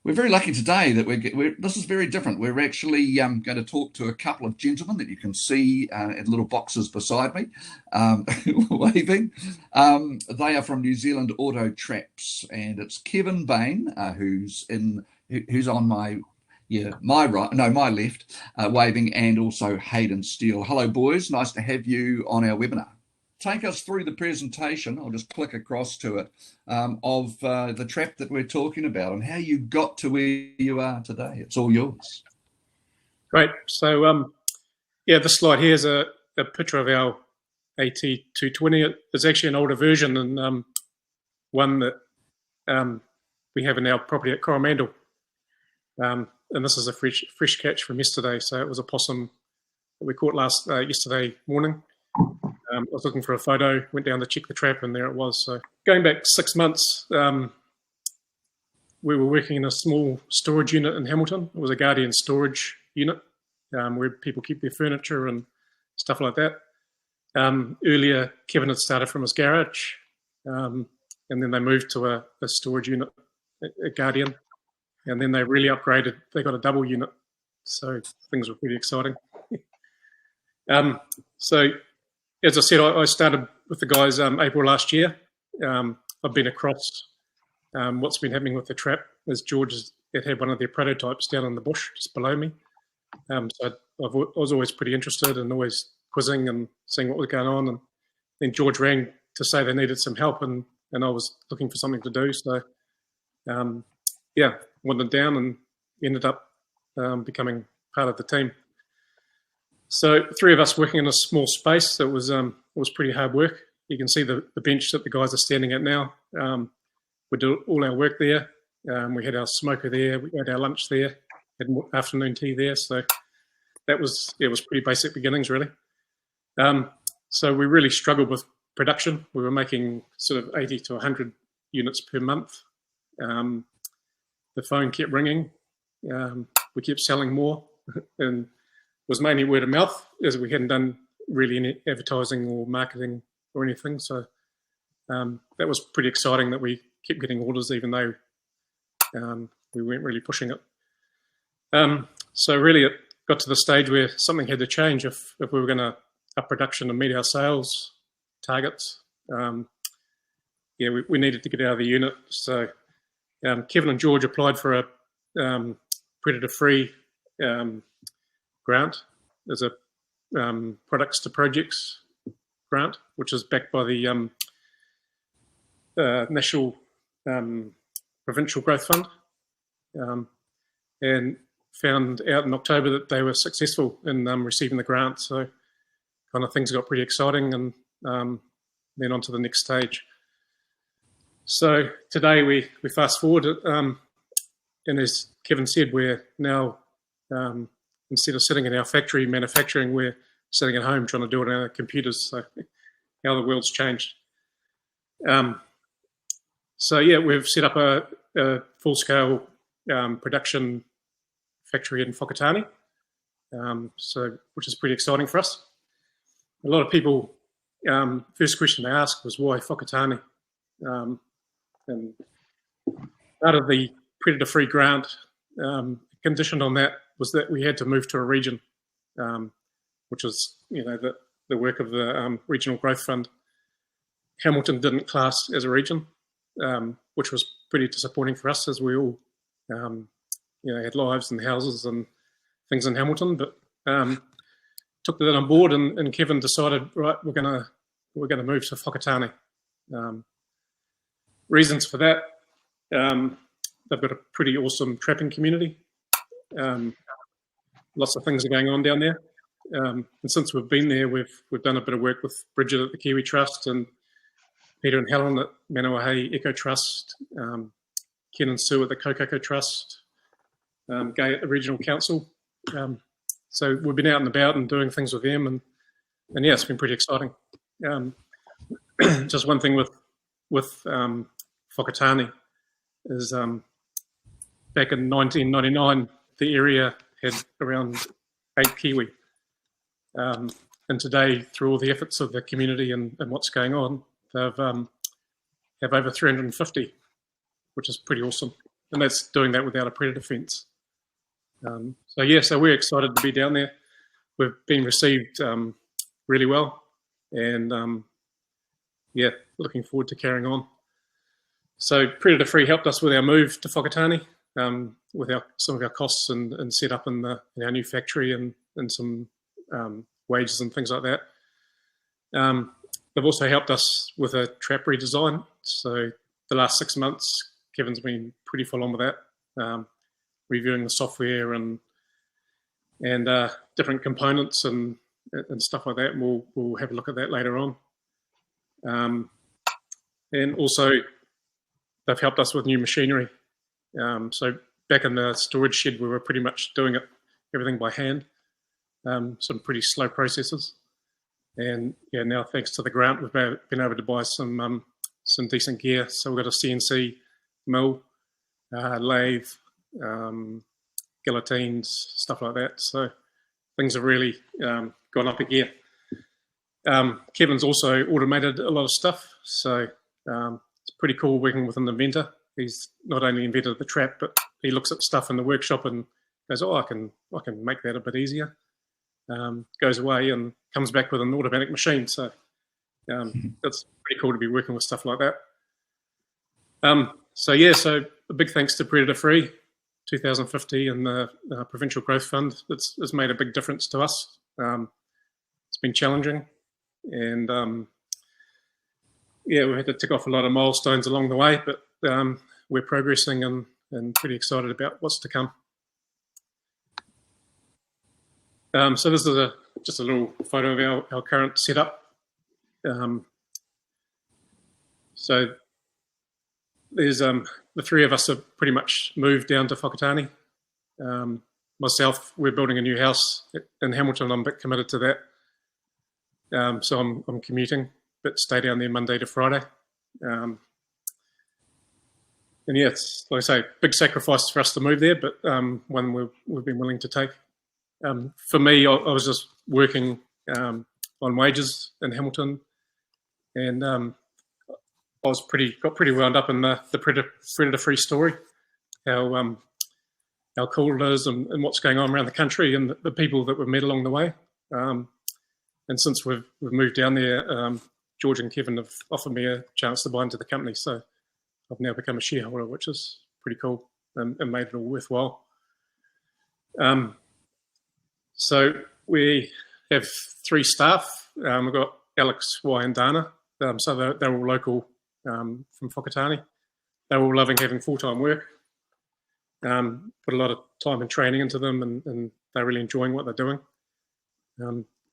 We're very lucky today that this is very different. We're actually going to talk to a couple of gentlemen that you can see in little boxes beside me, waving. They are from New Zealand Autotraps, and it's Kevin Bain, who's on my right, no, my left, waving, and also Haydn Steel. Hello, boys. Nice to have you on our webinar. Take us through the presentation, I'll just click across to it, of the trap that we're talking about and how you got to where you are today. It's all yours. Great. So, this slide here is a picture of our AT220. It's actually an older version and one that we have in our property at Coromandel. And this is a fresh catch from yesterday. So it was a possum that we caught yesterday morning. I was looking for a photo, went down to check the trap, and there it was. So going back 6 months, we were working in a small storage unit in Hamilton. It was a Guardian storage unit where people keep their furniture and stuff like that. Earlier, Kevin had started from his garage, and then they moved to a storage unit at Guardian, and then they really upgraded. They got a double unit, so things were pretty exciting. As I said, I started with the guys April last year. I've been across what's been happening with the trap, as George had one of their prototypes down in the bush just below me. So I was always pretty interested and always quizzing and seeing what was going on. And then George rang to say they needed some help, and I was looking for something to do. So, wandered down and ended up becoming part of the team. So 3 of us working in a small space that was pretty hard work. You can see the bench that the guys are standing at now. We did all our work there. We had our smoker there. We had our lunch there. Had afternoon tea there. So it was pretty basic beginnings really. So we really struggled with production. We were making sort of 80 to 100 units per month. The phone kept ringing. We kept selling more, and was mainly word of mouth, as we hadn't done really any advertising or marketing or anything. So that was pretty exciting that we kept getting orders, even though we weren't really pushing it. So really it got to the stage where something had to change if we were going to up production and meet our sales targets. We needed to get out of the unit. So Kevin and George applied for a predator-free grant. There's a products to projects grant, which is backed by the National Provincial Growth Fund, and found out in October that they were successful in receiving the grant. So kind of things got pretty exciting, and then on to the next stage. So today we fast forward, and as Kevin said, we're now instead of sitting in our factory manufacturing, we're sitting at home trying to do it on our computers. So how the world's changed. We've set up a full-scale production factory in Whakatane, which is pretty exciting for us. A lot of people, first question they asked was why Whakatane? And out of the predator-free grant, conditioned on that was that we had to move to a region, which was, the work of the Regional Growth Fund. Hamilton didn't class as a region, which was pretty disappointing for us, as we all, had lives and houses and things in Hamilton. But took that on board, and Kevin decided, right, we're gonna move to Whakatane. Reasons for that: they've got a pretty awesome trapping community. Lots of things are going on down there, and since we've been there, we've done a bit of work with Bridget at the Kiwi Trust and Peter and Helen at Manawahe Eco Trust, Ken and Sue at the Kokoko Trust, Gay at the Regional Council. So we've been out and about and doing things with them, and it's been pretty exciting. Just one thing with Whakatane is back in 1999, the area had around 8 kiwi. And today, through all the efforts of the community and what's going on, they've have over 350, which is pretty awesome. and that's doing that without a predator fence. So we're excited to be down there. We've been received really well, and looking forward to carrying on. So Predator Free helped us with our move to Whakatane, with some of our costs and set up in our new factory and some wages and things like that. They've also helped us with a trap redesign. So the last 6 months, Kevin's been pretty full on with that, reviewing the software and different components and stuff like that. And we'll have a look at that later on. And also, they've helped us with new machinery. So back in the storage shed, we were pretty much doing everything by hand, some pretty slow processes. And now thanks to the grant, we've been able to buy some decent gear. So we've got a CNC mill, lathe, guillotines, stuff like that. So things have really gone up a gear. Kevin's also automated a lot of stuff. So it's pretty cool working with an inventor. He's not only invented the trap, but he looks at stuff in the workshop and goes, "Oh, I can make that a bit easier." Goes away and comes back with an automatic machine. So that's pretty cool to be working with stuff like that. So a big thanks to Predator Free 2050 and the Provincial Growth Fund. It's made a big difference to us. It's been challenging, and we had to tick off a lot of milestones along the way, but we're progressing and pretty excited about what's to come. So this is just a little photo of our current setup. So there's the three of us have pretty much moved down to Whakatane. Myself, we're building a new house in Hamilton. I'm a bit committed to that. So I'm commuting, but stay down there Monday to Friday. And it's, like I say, big sacrifice for us to move there, but one we've been willing to take. For me, I was just working on wages in Hamilton, and I got pretty wound up in the predator-free story, how cool it is and what's going on around the country and the people that we've met along the way. And since we've moved down there, George and Kevin have offered me a chance to buy into the company, so I've now become a shareholder, which is pretty cool and made it all worthwhile. So we have 3 staff. We've got Alex, Y, and Dana. So they're all local from Whakatane. They're all loving having full-time work. Put a lot of time and training into them, and they're really enjoying what they're doing.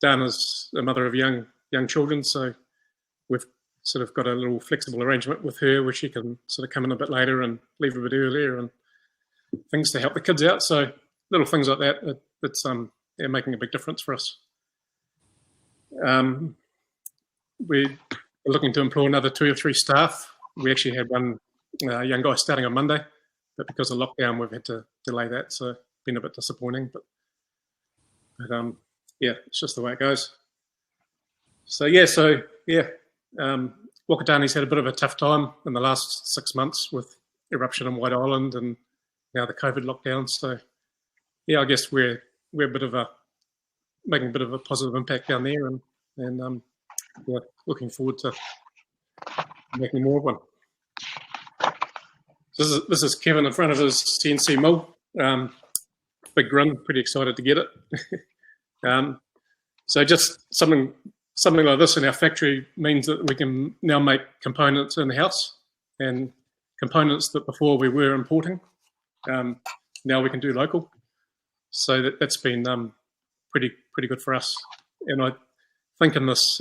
Dana's a mother of young children, so we've sort of got a little flexible arrangement with her where she can sort of come in a bit later and leave a bit earlier and things to help the kids out. So little things like that, it's making a big difference for us. We're looking to employ another 2 or 3 staff. We actually had one young guy starting on Monday, but because of lockdown, we've had to delay that. So it's been a bit disappointing, but it's just the way it goes. So Whakatane's had a bit of a tough time in the last 6 months with eruption in White Island and now the COVID lockdown. So I guess we're making a bit of a positive impact down there, and looking forward to making more of one. This is Kevin in front of his CNC mill. Big grin, pretty excited to get it. So just something like this in our factory means that we can now make components in the house, and components that before we were importing, now we can do local. So that's been pretty good for us. And I think in this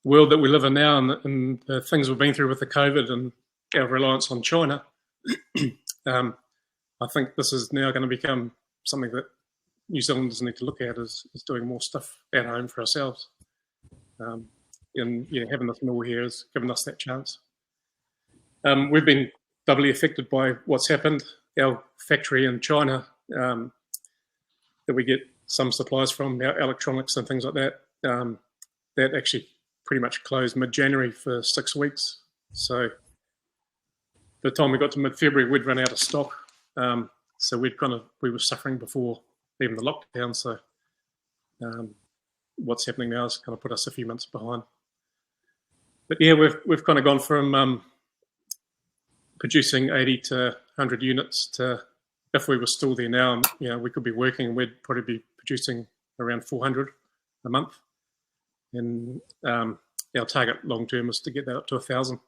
world that we live in now, and the things we've been through with the COVID and our reliance on China, I think this is now going to become something that New Zealanders need to look at is doing more stuff at home for ourselves. And having this mill here has given us that chance. We've been doubly affected by what's happened. Our factory in China that we get some supplies from, our electronics and things like that, that actually pretty much closed mid-January for 6 weeks. So the time we got to mid-February, we'd run out of stock. So we were suffering before even the lockdown. So what's happening now has kind of put us a few months behind. But yeah, we've kind of gone from producing 80 to 100 units to, if we were still there now, we could be working and we'd probably be producing around 400 a month. And our target long term is to get that up to 1,000.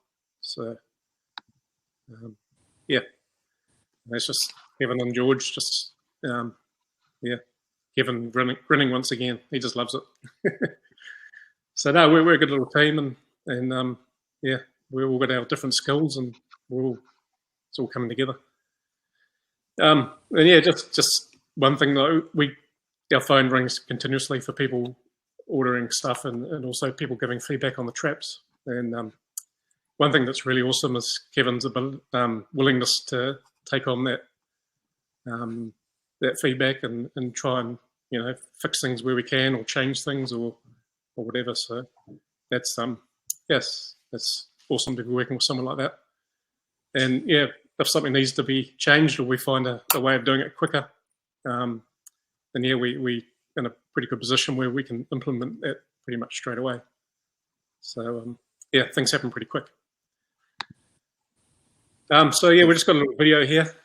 So yeah, that's just Kevin and George. Just Kevin grinning once again. He just loves it. So no, we're a good little team, and we all got our different skills, and it's all coming together. And yeah, just one thing though, our phone rings continuously for people ordering stuff, and also people giving feedback on the traps. And one thing that's really awesome is Kevin's willingness to take on that feedback and try and fix things where we can, or change things, or whatever. So that's that's awesome to be working with someone like that. And yeah, if something needs to be changed, or we find a way of doing it quicker, then yeah, we in a pretty good position where we can implement that pretty much straight away. So yeah, things happen pretty quick. So yeah, we just got a little video here.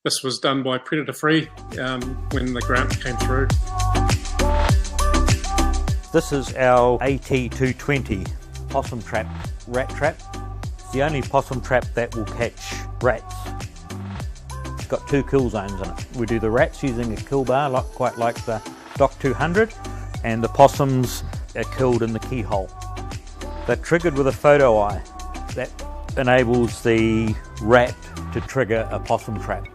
This was done by Predator Free when the grant came through. This is our AT220 possum trap, rat trap. It's the only possum trap that will catch rats. It's got 2 kill zones in it. We do the rats using a kill bar, quite like the AT220, and the possums are killed in the keyhole. They're triggered with a photo eye. That enables the rat to trigger a possum trap.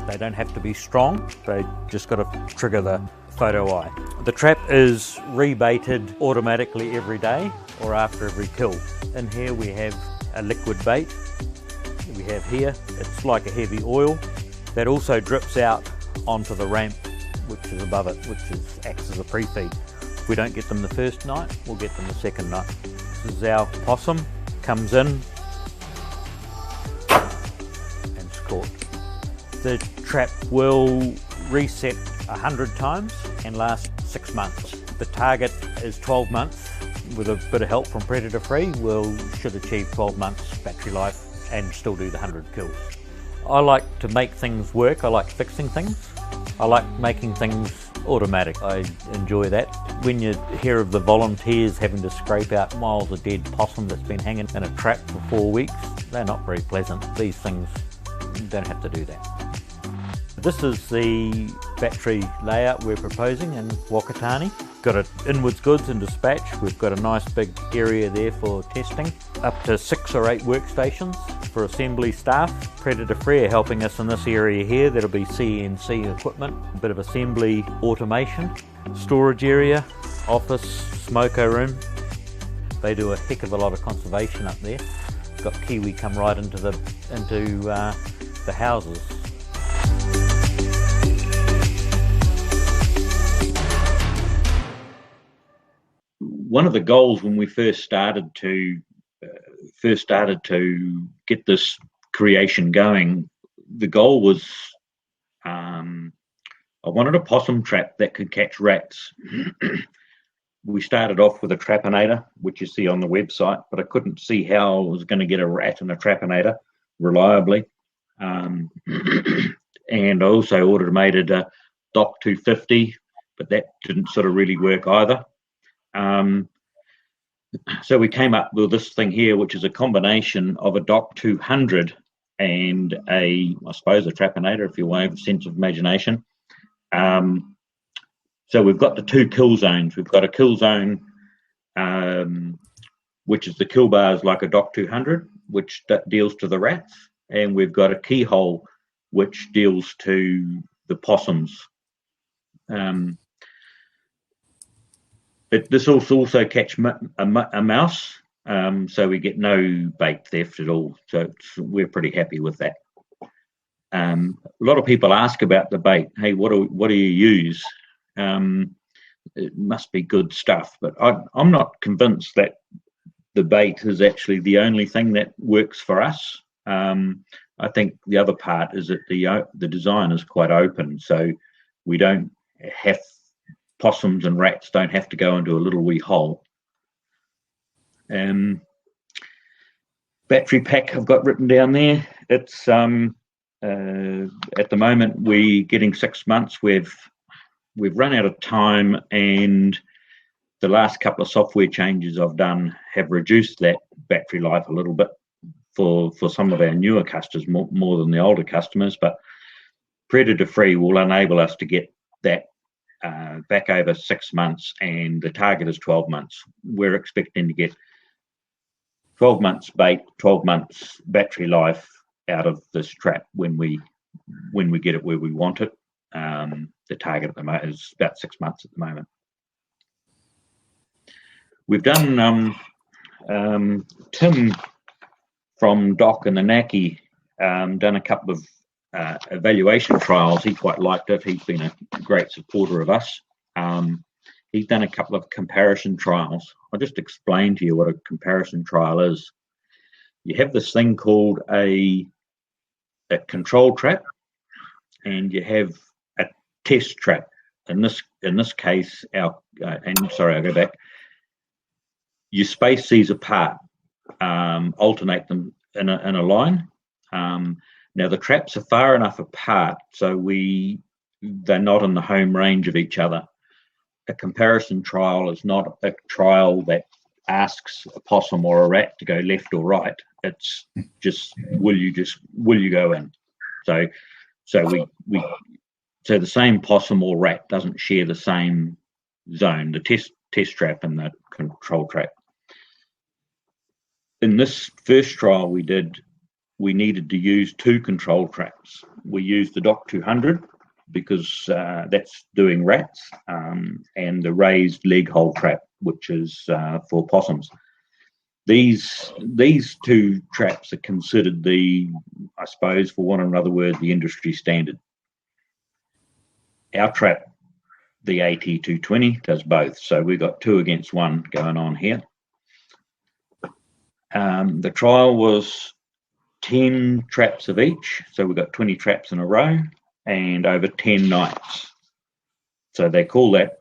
They don't have to be strong, they just got to trigger the photo eye. The trap is rebaited automatically every day or after every kill. In here we have a liquid bait. We have here, it's like a heavy oil that also drips out onto the ramp which is above it, which acts as a pre-feed. If we don't get them the first night, we'll get them the second night. This is our possum, comes in and it's caught. The trap will reset 100 times and last 6 months. The target is 12 months. With a bit of help from Predator Free, we should achieve 12 months battery life and still do the 100 kills. I like to make things work. I like fixing things. I like making things automatic. I enjoy that. When you hear of the volunteers having to scrape out miles of dead possum that's been hanging in a trap for 4 weeks, they're not very pleasant. These things don't have to do that. This is the battery layout we're proposing in Wakatani. Got it inwards goods and dispatch. We've got a nice big area there for testing. Up to 6 or 8 workstations for assembly staff. Predator Free are helping us in this area here. That'll be CNC equipment, a bit of assembly automation. Storage area, office, smoker room. They do a heck of a lot of conservation up there. Got kiwi come right into the houses. One of the goals when we first started to get this creation going, the goal was I wanted a possum trap that could catch rats. We started off with a trapinator, which you see on the website, but I couldn't see how I was going to get a rat in a trapinator reliably. And I also automated a AT220, but that didn't sort of really work either. So we came up with this thing here, which is a combination of a AT200 and I suppose a trapinator, if you want a sense of imagination. So we've got the 2 kill zones. We've got a kill zone, which is the kill bars like a AT200, which deals to the rats, and we've got a keyhole, which deals to the possums. But this also catch a mouse, so we get no bait theft at all. So we're pretty happy with that. A lot of people ask about the bait. Hey, what do you use? It must be good stuff, but I'm not convinced that the bait is actually the only thing that works for us. I think the other part is that the design is quite open, so we don't have possums and rats don't have to go into a little wee hole. Battery pack I've got written down there. It's at the moment we're getting 6 months. We've run out of time, and the last couple of software changes I've done have reduced that battery life a little bit for some of our newer customers, more than the older customers. But predator free will enable us to get that back over 6 months, and the target is 12 months. We're expecting to get 12 months bait, 12 months battery life out of this trap when we get it where we want it. The target at the moment is about 6 months at the moment. We've done Tim from Doc and the NAWAC done a couple of evaluation trials. He quite liked it. He's been a great supporter of us. He's done a couple of comparison trials. I'll just explain to you what a comparison trial is. You have this thing called a control trap, and you have a test trap. In this case, sorry, I'll go back. You space these apart, alternate them in a line. Now the traps are far enough apart so they're not in the home range of each other. A comparison trial is not a trial that asks a possum or a rat to go left or right. It's just will you go in? So the same possum or rat doesn't share the same zone, the test trap and the control trap. In this first trial we did, we needed to use 2 control traps. We used the Doc 200 because that's doing rats, and the raised leg hole trap, which is for possums. These 2 traps are considered I suppose, for want of another word, the industry standard. Our trap, the AT220, does both. So we've got 2 against 1 going on here. The trial was 10 traps of each. So we've got 20 traps in a row and over 10 nights. So they call that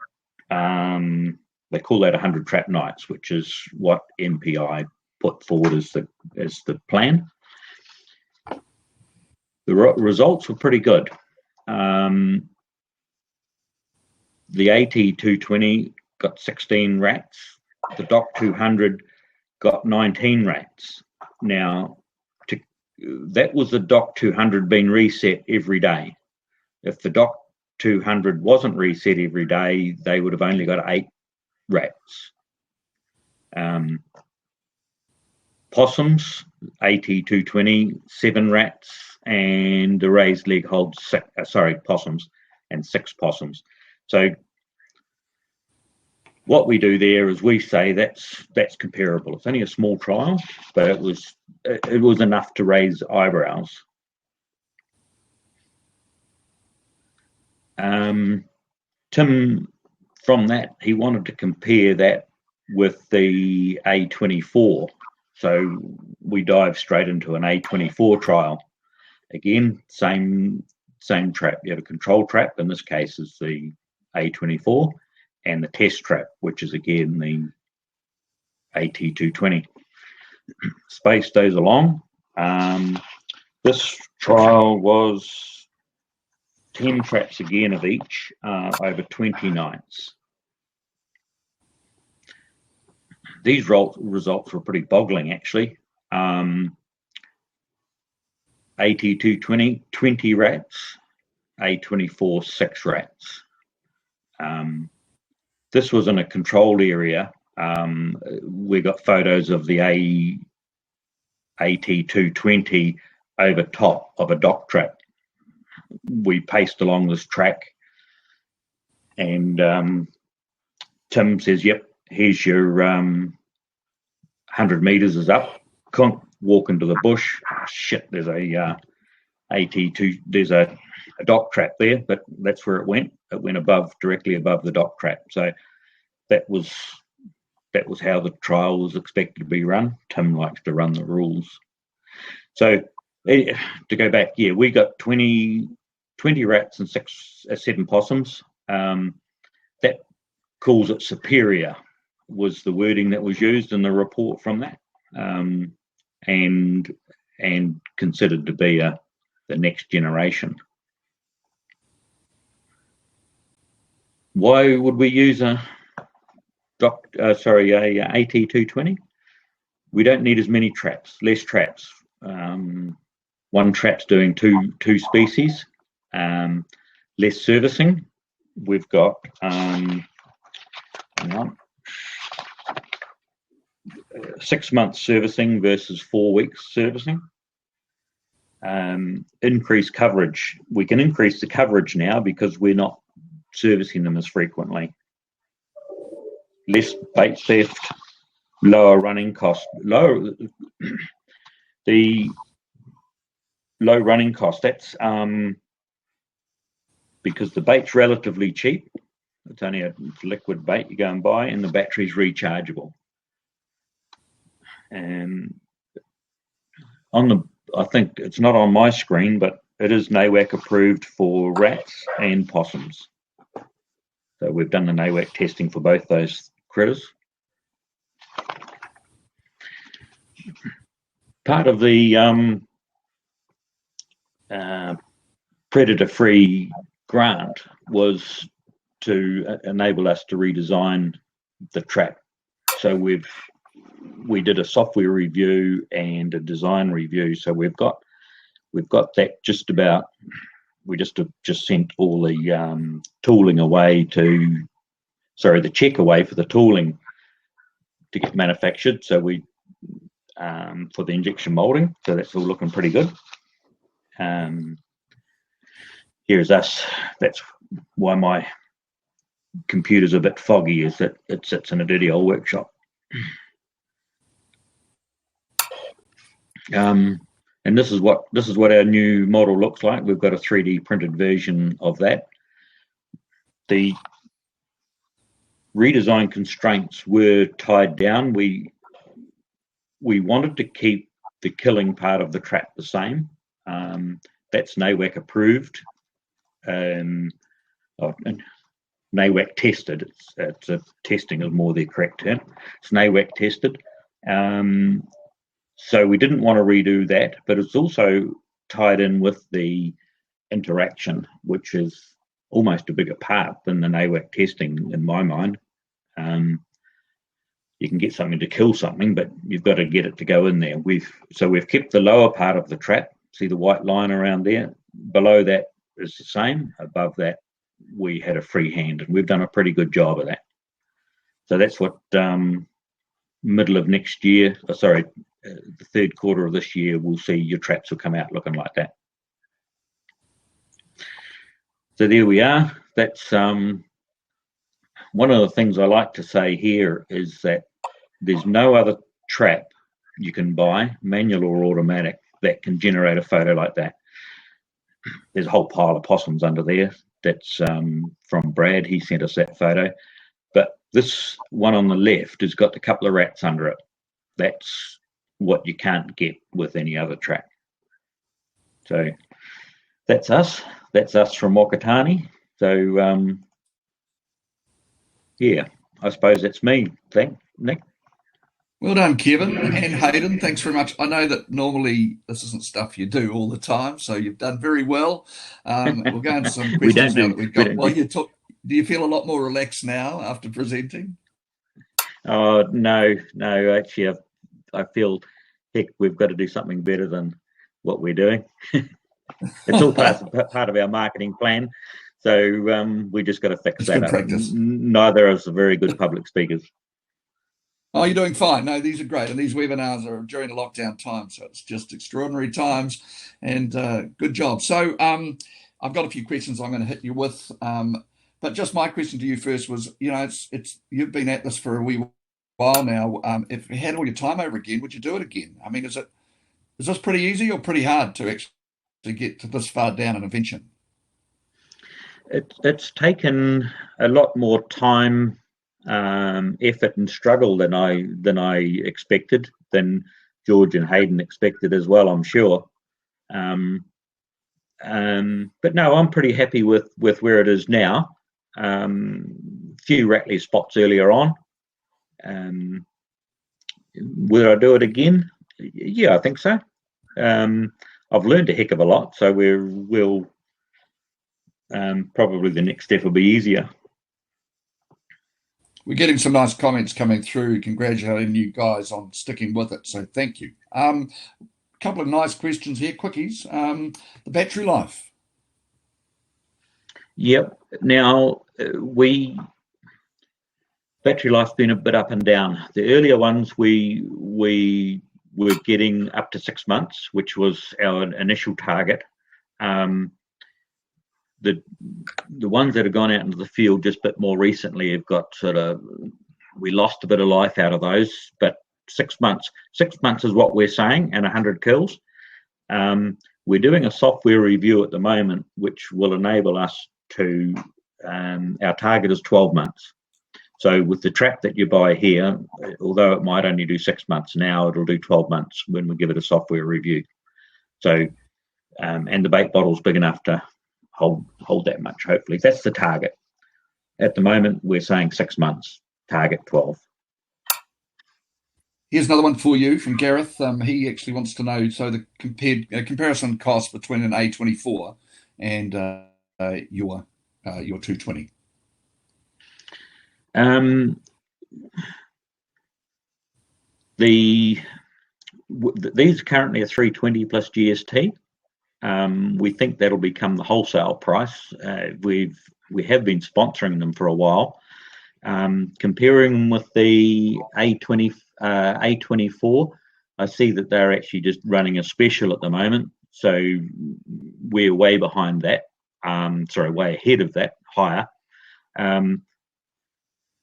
100 trap nights, which is what MPI put forward as the plan. The results were pretty good. The AT220 got 16 rats. The Doc 200 got 19 rats. Now, that was the Doc 200 being reset every day. If the Doc 200 wasn't reset every day, they would have only got 8 rats. Possums, AT220, 7 rats, and the raised leg holds possums, and 6 possums. So what we do there is we say that's comparable. It's only a small trial, but it was enough to raise eyebrows. Tim, from that, he wanted to compare that with the A24. So we dive straight into an A24 trial. Again, same trap. You have a control trap, in this case is the A24, and the test trap, which is again the AT220. Space those along. This trial was 10 traps again of each over 20 nights. These results were pretty boggling, actually. AT220, 20 rats, A24, 6 rats. This was in a controlled area. We got photos of the AT220 over top of a dock trap. We paced along this track, and Tim says, yep, here's your 100 meters is up. Can't walk into the bush. Shit, there's a there's a dock trap there, but that's where it went. It went directly above the dock trap. So that was how the trial was expected to be run. Tim likes to run the rules. So To go back, yeah, we got 20 rats and 7 possums. That calls it superior was the wording that was used in the report from that, and considered to be the next generation. Why would we use a AT220? We don't need as many traps, less traps. One trap's doing two species, less servicing. We've got 6 months servicing versus 4 weeks servicing. Increased coverage. We can increase the coverage now because we're not servicing them as frequently. Less bait theft, lower running cost. The low running cost, that's because the bait's relatively cheap. It's only a liquid bait you go and buy, and the battery's rechargeable. And I think it's not on my screen, but it is NAWAC approved for rats and possums. So we've done the NAWAC testing for both those critters. Part of the predator-free grant was to enable us to redesign the trap. So we did a software review and a design review. So we've got that just about. We just sent all the tooling away the check away for the tooling to get manufactured. So we for the injection molding. So that's all looking pretty good. Here's us. That's why my computer's a bit foggy, is that it sits in a dirty old workshop. And this is what our new model looks like. We've got a 3D printed version of that. The redesign constraints were tied down. We wanted to keep the killing part of the trap the same. That's NAWAC approved. And NAWAC tested. It's testing is more the correct term. It's NAWAC tested. So we didn't want to redo that, but it's also tied in with the interaction, which is almost a bigger part than the NAWAC testing in my mind. You can get something to kill something, but you've got to get it to go in there. We've kept the lower part of the trap. See the white line around there? Below that is the same. Above that, we had a free hand, and we've done a pretty good job of that. So that's what middle of next year, the third quarter of this year, we'll see your traps will come out looking like that. So there we are. That's one of the things I like to say here is that there's no other trap you can buy, manual or automatic, that can generate a photo like that. There's a whole pile of possums under there. That's from Brad. He sent us that photo. But this one on the left has got a couple of rats under it. That's what you can't get with any other trap. So that's us. That's us from Whakatane. So yeah, I suppose that's me. Thanks, Nick. Well done, Kevin and Hayden. Thanks very much. I know that normally this isn't stuff you do all the time, so you've done very well. We'll go into some questions now that we've got. Well, do you feel a lot more relaxed now after presenting? Oh, no. Actually, I feel, heck, we've got to do something better than what we're doing. It's all part of our marketing plan. So we just got to fix that up. Practice. Neither of us are very good public speakers. Oh, you're doing fine. No, these are great. And these webinars are during the lockdown time. So it's just extraordinary times, and good job. So I've got a few questions I'm going to hit you with. But just my question to you first was, you've been at this for a wee while now. If you had all your time over again, would you do it again? I mean, is this pretty easy or pretty hard to actually get to this far down an invention? It's taken a lot more time, effort and struggle than I expected, than George and Hayden expected as well, I'm sure. But no, I'm pretty happy with where it is now. Few rattly spots earlier on. Would I do it again? Yeah, I think so. I've learned a heck of a lot, so we'll probably the next step will be easier. We're getting some nice comments coming through, congratulating you guys on sticking with it, so thank you. Couple of nice questions here, quickies. The battery life. Yep. Now, battery life's been a bit up and down. The earlier ones we were getting up to 6 months, which was our initial target. The ones that have gone out into the field just a bit more recently have got we lost a bit of life out of those, but 6 months. 6 months is what we're saying, and 100 kills. We're doing a software review at the moment, which will enable us to, our target is 12 months. So with the trap that you buy here, although it might only do 6 months now, it'll do 12 months when we give it a software review. So, and the bait bottle's big enough to hold that much, hopefully. That's the target. At the moment, we're saying 6 months, target 12. Here's another one for you from Gareth. He actually wants to know, so the comparison cost between an A24 and your 220. These currently are 320 plus GST. We think that'll become the wholesale price. We have been sponsoring them for a while. Comparing them with the A24, I see that they're actually just running a special at the moment. So we're way behind that. Way ahead of that, higher.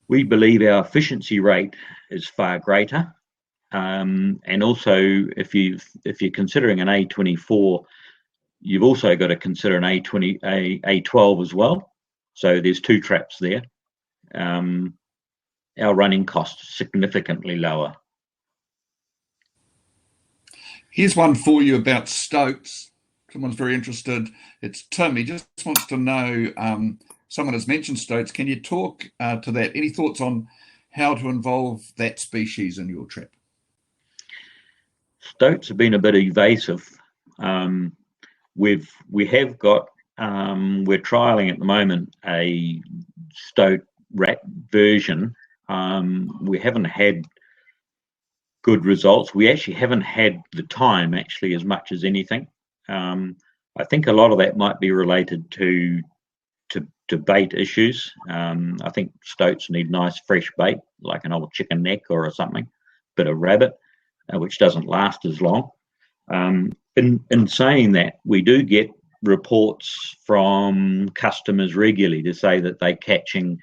We believe our efficiency rate is far greater. And also, if you're considering an A24, you've also got to consider an A12 as well. So there's 2 traps there. Our running costs significantly lower. Here's one for you about Stokes. Someone's very interested. It's Tim. He just wants to know, someone has mentioned Stokes. Can you talk to that? Any thoughts on how to involve that species in your trap? Stokes have been a bit evasive. We're trialing at the moment a stoat rat version. We haven't had good results. We actually haven't had the time actually as much as anything. I think a lot of that might be related to bait issues. I think stoats need nice fresh bait, like an old chicken neck or something, bit of rabbit, which doesn't last as long. In saying that, we do get reports from customers regularly to say that they're catching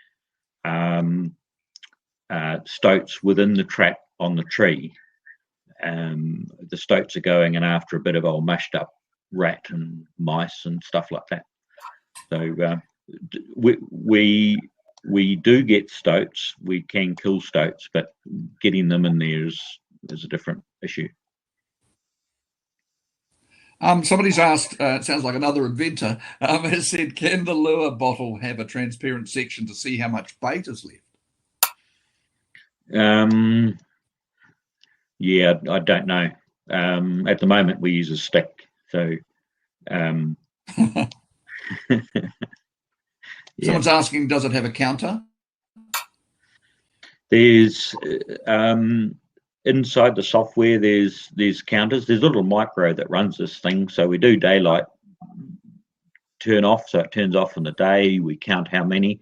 stoats within the trap on the tree. The stoats are going in after a bit of old mushed up rat and mice and stuff like that. So we do get stoats. We can kill stoats, but getting them in there is a different issue. Somebody's asked, it sounds like another inventor, has said, can the lure bottle have a transparent section to see how much bait is left? Yeah, I don't know. At the moment, we use a stick. So, yeah. Someone's asking, does it have a counter? There's inside the software, there's counters. There's a little micro that runs this thing. So we do daylight turn off. So it turns off in the day. We count how many.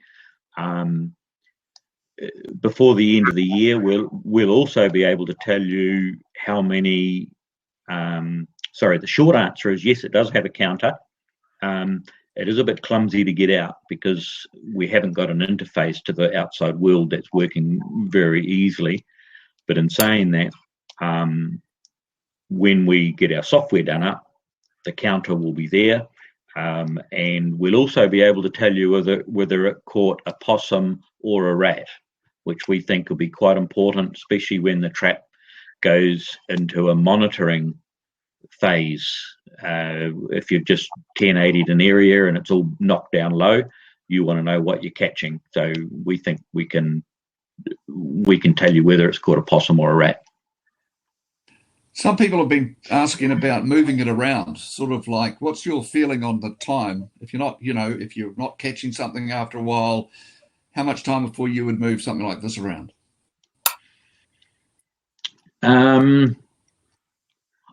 Before the end of the year, we'll also be able to tell you how many. The short answer is yes, it does have a counter. It is a bit clumsy to get out because we haven't got an interface to the outside world that's working very easily. But in saying that, when we get our software done up, the counter will be there, and we'll also be able to tell you whether it caught a possum or a rat, which we think will be quite important, especially when the trap goes into a monitoring phase. If you've just 1080'd an area and it's all knocked down low, you want to know what you're catching. So we think we can tell you whether it's caught a possum or a rat. Some people have been asking about moving it around, sort of like, what's your feeling on the time? If you're not, if you're not catching something after a while, how much time before you would move something like this around?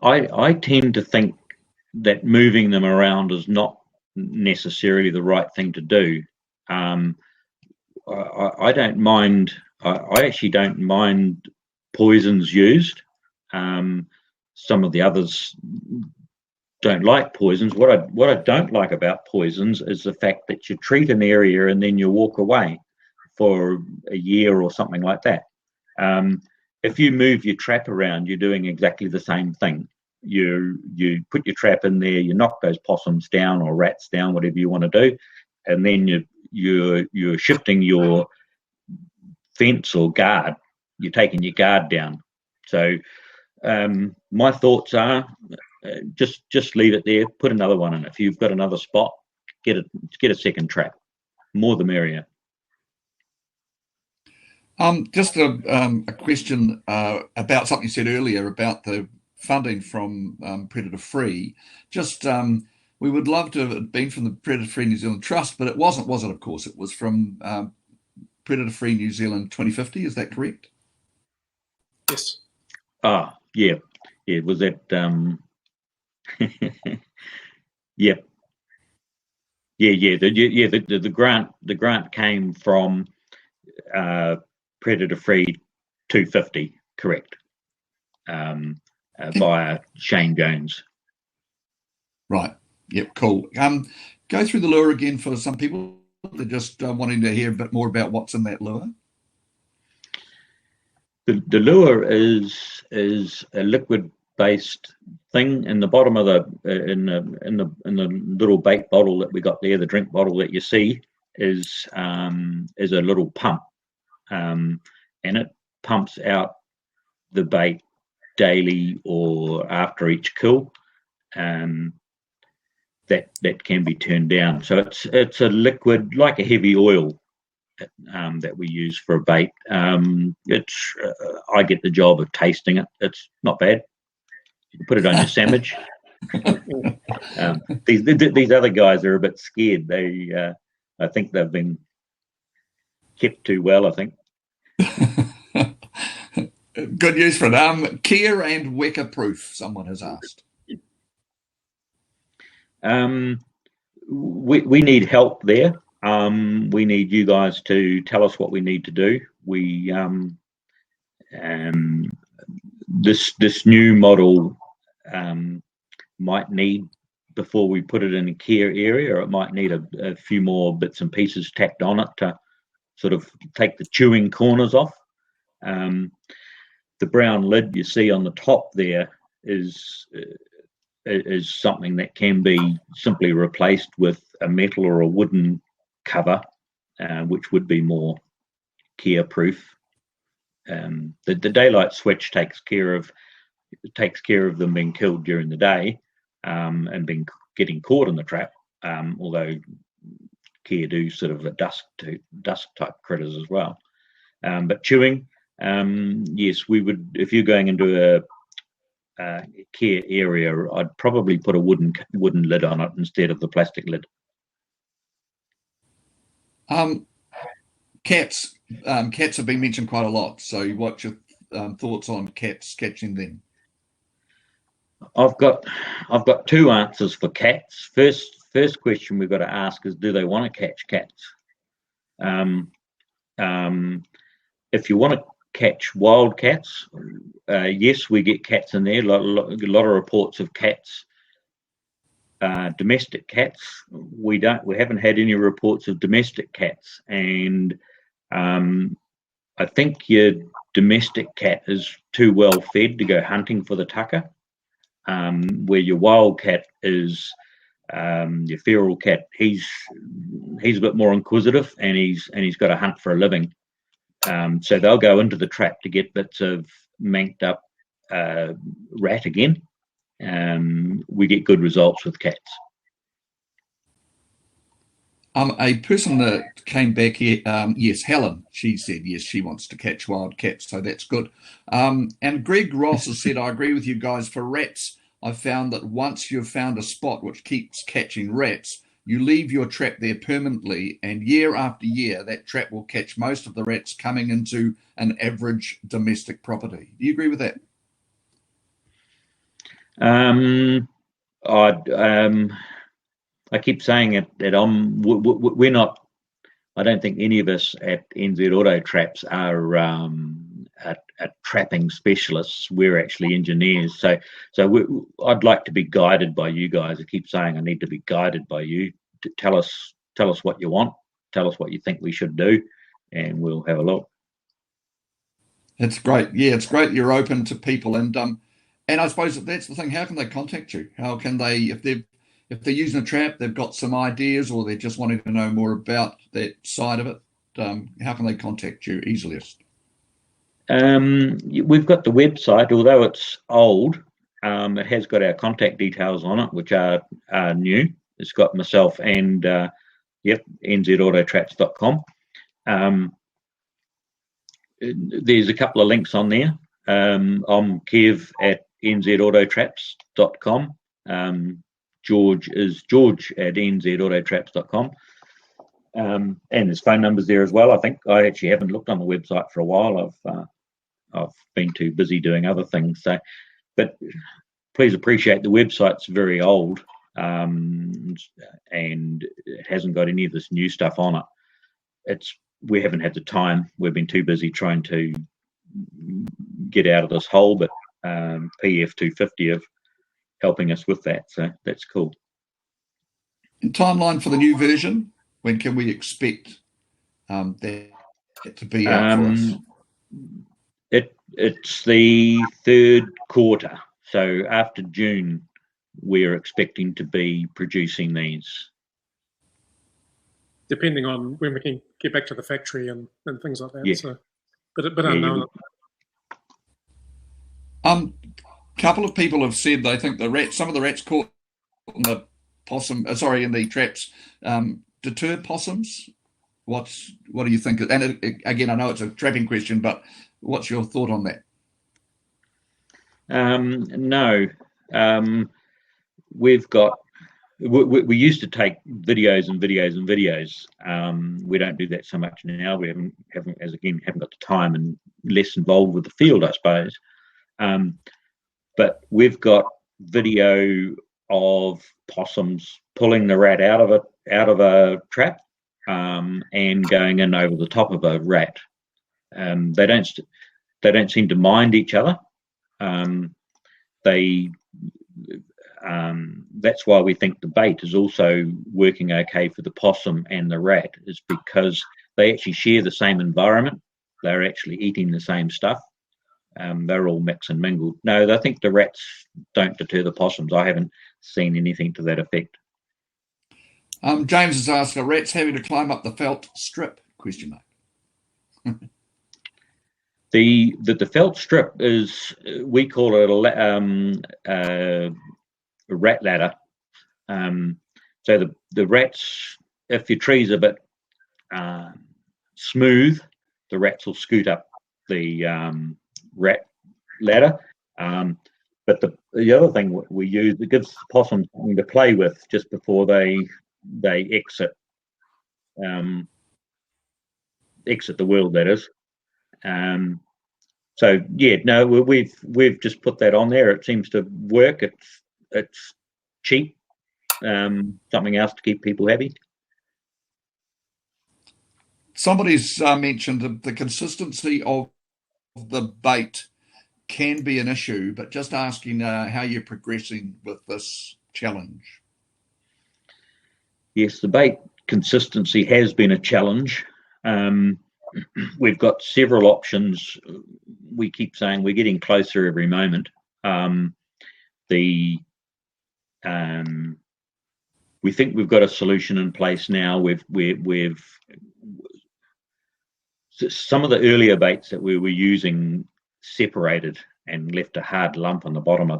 I tend to think that moving them around is not necessarily the right thing to do. I don't mind. I actually don't mind poisons used. Some of the others don't like poisons. What I don't like about poisons is the fact that you treat an area and then you walk away for a year or something like that. If you move your trap around, you're doing exactly the same thing. You put your trap in there, you knock those possums down or rats down, whatever you want to do, and then you're shifting your fence or guard. You're taking your guard down. So my thoughts are just leave it there, put another one in. If you've got another spot, get a second trap. More the merrier. Just a question about something you said earlier about the funding from Predator Free. Just we would love to have been from the Predator Free New Zealand Trust, but it wasn't, was it? Of course, it was from Predator Free New Zealand 2050. Is that correct? Yes. Ah, yeah. Was that? Yeah. The grant came from Predator Free 250, correct? Via Shane Jones. Right. Yep. Cool. Go through the lure again for some people that just wanting to hear a bit more about what's in that lure. The lure is a liquid-based thing in the bottom of the in the little bait bottle that we got there. The drink bottle that you see is a little pump, and it pumps out the bait daily or after each kill. That can be turned down. So it's a liquid like a heavy oil that we use for a bait. I get the job of tasting it. It's not bad. You can put it on your sandwich. These other guys are a bit scared. I think they've been kept too well, I think. Good news for them. Care and Wecker proof, someone has asked. We need help there. We need you guys to tell us what we need to do. We this new model might need, before we put it in a care area, or it might need a few more bits and pieces tacked on it to sort of take the chewing corners off. The brown lid you see on the top there is something that can be simply replaced with a metal or a wooden cover, which would be more care proof. The daylight switch takes care of them being killed during the day and getting caught in the trap, although care do sort of a dusk type critters as well. But chewing, yes, we would. If you're going into a care area, I'd probably put a wooden lid on it instead of the plastic lid. Cats have been mentioned quite a lot. So what's your thoughts on cats, catching them? I've got two answers for cats. First question we've got to ask is, do they want to catch cats? If you want to catch wild cats, yes, we get cats in there. A lot of reports of cats. Domestic cats, we haven't had any reports of domestic cats, and I think your domestic cat is too well fed to go hunting for the tucker, where your wild cat is your feral cat. He's a bit more inquisitive, and he's got to hunt for a living. So they'll go into the trap to get bits of manked up rat again, we get good results with cats. A person that came back here, yes, Helen, she said yes, she wants to catch wild cats, so that's good. And Greg Ross has said, I agree with you guys. For rats, I've found that once you've found a spot which keeps catching rats, you leave your trap there permanently, and year after year, that trap will catch most of the rats coming into an average domestic property. Do you agree with that? I keep saying it that we're not. I don't think any of us at NZ Autotraps are trapping specialists. We're actually engineers. So I'd like to be guided by you guys. I keep saying I need to be guided by you. To tell us what you want. Tell us what you think we should do, and we'll have a look. It's great. Yeah, it's great you're open to people, and I suppose that's the thing. How can they contact you? How can they, if they're using a trap, they've got some ideas, or they're just wanting to know more about that side of it? How can they contact you easiest? We've got the website, although it's old. It has got our contact details on it, which are new. It's got myself and nzautotraps.com. There's a couple of links on there. I'm Kev at nzautotraps.com. George is George at nzautotraps.com. And there's phone numbers there as well. I think I actually haven't looked on the website for a while. I've been too busy doing other things. So, but please appreciate the website's very old, and it hasn't got any of this new stuff on it. We haven't had the time. We've been too busy trying to get out of this hole, but PF220 of helping us with that, so that's cool. And timeline for the new version, when can we expect that to be out for us? It's the third quarter, so after June we're expecting to be producing these. Depending on when we can get back to the factory and things like that. Yeah. So, but unknown. Couple of people have said they think some of the rats caught in the in the traps deterred possums. What do you think? And again, I know it's a trapping question, but what's your thought on that? No, we used to take videos and videos and videos. We don't do that so much now. We haven't got the time and less involved with the field, I suppose. But we've got video of possums pulling the rat out of a trap and going in over the top of a rat. They don't seem to mind each other. That's why we think the bait is also working okay for the possum and the rat, is because they actually share the same environment. They're actually eating the same stuff. They're all mix and mingled. No, I think the rats don't deter the possums. I haven't seen anything to that effect. James has asked, are rats having to climb up the felt strip? Question mark. The felt strip is, we call it a rat ladder. So the rats, if your tree's a bit smooth, the rats will scoot up the rat ladder. But the other thing we use, it gives the possums something to play with just before they exit the world, that is. So yeah, no, we've just put that on there. It seems to work. It's cheap. Something else to keep people happy. Somebody's mentioned the consistency of the bait can be an issue, but just asking how you're progressing with this challenge. Yes, the bait consistency has been a challenge. We've got several options. We keep saying we're getting closer every moment. We think we've got a solution in place now. We've some of the earlier baits that we were using separated and left a hard lump on the bottom of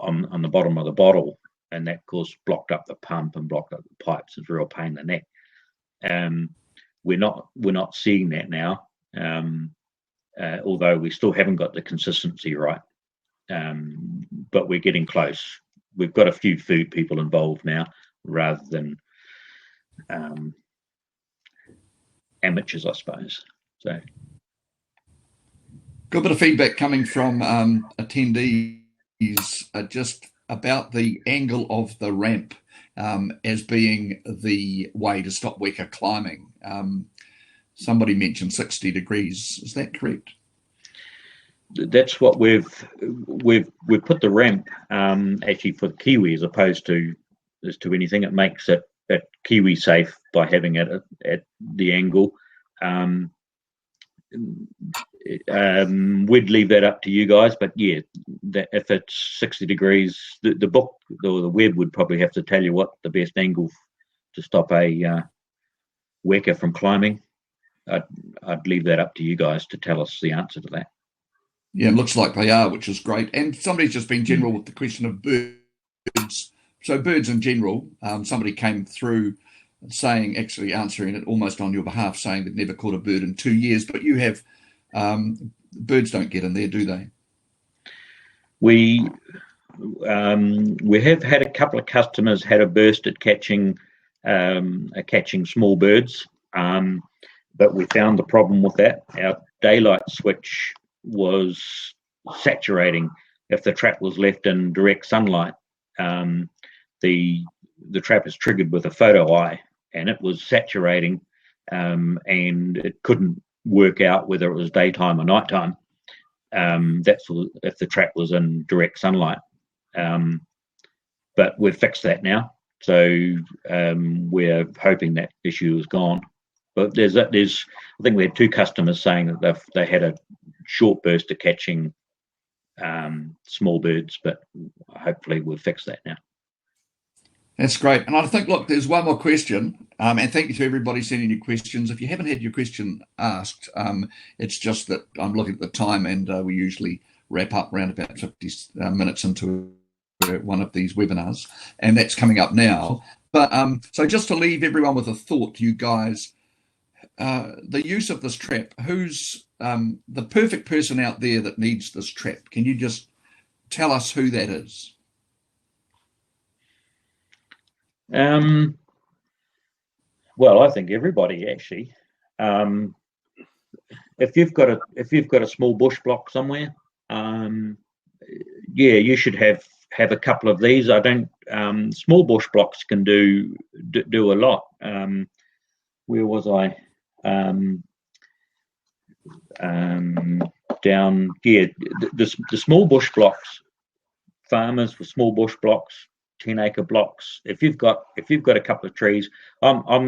on the bottom of the bottle, and that of course blocked up the pump and blocked up the pipes. It's a real pain in the neck. We're not seeing that now, although we still haven't got the consistency right. But we're getting close. We've got a few food people involved now, rather than amateurs, I suppose. So, good bit of feedback coming from attendees just about the angle of the ramp as being the way to stop weka climbing. Somebody mentioned 60 degrees. Is that correct? That's what we've put the ramp actually for the Kiwi, as opposed to anything. It makes it Kiwi safe by having it at the angle. We'd leave that up to you guys, but yeah, that if it's 60 degrees, the book or the web would probably have to tell you what the best angle to stop a weka from climbing. I'd leave that up to you guys to tell us the answer to that. Yeah, it looks like they are, which is great. And somebody's just been general with the question of birds. So birds in general, somebody came through saying, actually answering it almost on your behalf, saying they've never caught a bird in 2 years, but you have. Birds don't get in there, do they? We have had a couple of customers had a burst at catching small birds, but we found the problem with that. Our daylight switch was saturating. If the trap was left in direct sunlight, the trap is triggered with a photo eye, and it was saturating, and it couldn't work out whether it was daytime or nighttime. That's if the trap was in direct sunlight. But we've fixed that now, so we're hoping that issue is gone. But there's I think we had 2 customers saying that they had a short burst of catching small birds, but hopefully we've fixed that now. That's great. And I think, look, there's one more question. And thank you to everybody sending your questions. If you haven't had your question asked, it's just that I'm looking at the time, and we usually wrap up around about 50 minutes into one of these webinars, and that's coming up now. But so just to leave everyone with a thought, you guys, the use of this trap, who's the perfect person out there that needs this trap? Can you just tell us who that is? Well, I think everybody actually. If you've got a small bush block somewhere, yeah, you should have a couple of these. I don't. Small bush blocks can do a lot. Where was I? Down here, the small bush blocks. Farmers with small bush blocks. 10-acre blocks. If you've got a couple of trees, I'm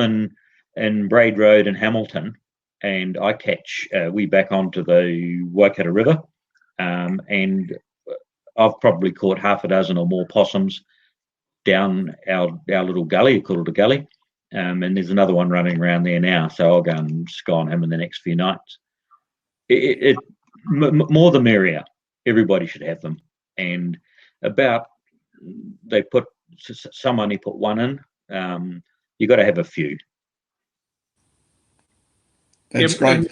in Braid Road in Hamilton, and I catch we back onto the Waikato River, and I've probably caught half a dozen or more possums down our little gully. We call it a gully, and there's another one running around there now. So I'll go and sky on him in the next few nights. More the merrier. Everybody should have them, and some only put one in. You got to have a few. That's great.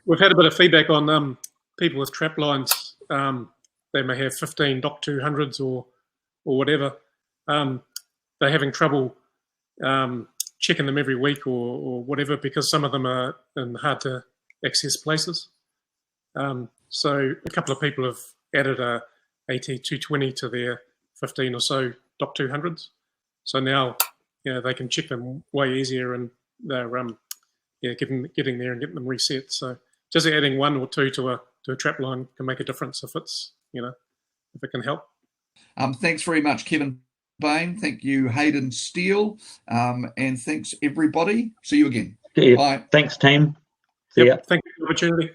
We've had a bit of feedback on people with trap lines. They may have 15 Dock 200s or whatever. They're having trouble checking them every week or whatever, because some of them are in hard to access places. So a couple of people have added a AT220 to their 15 or so Dock 200s. So now, they can check them way easier, and they're getting there and getting them reset. So just adding 1 or 2 to a trap line can make a difference if it's if it can help. Thanks very much, Kevin Bain. Thank you, Haydn Steel, and thanks everybody. See you again. Yeah. Bye. Thanks, team. See ya. Thank you for the opportunity.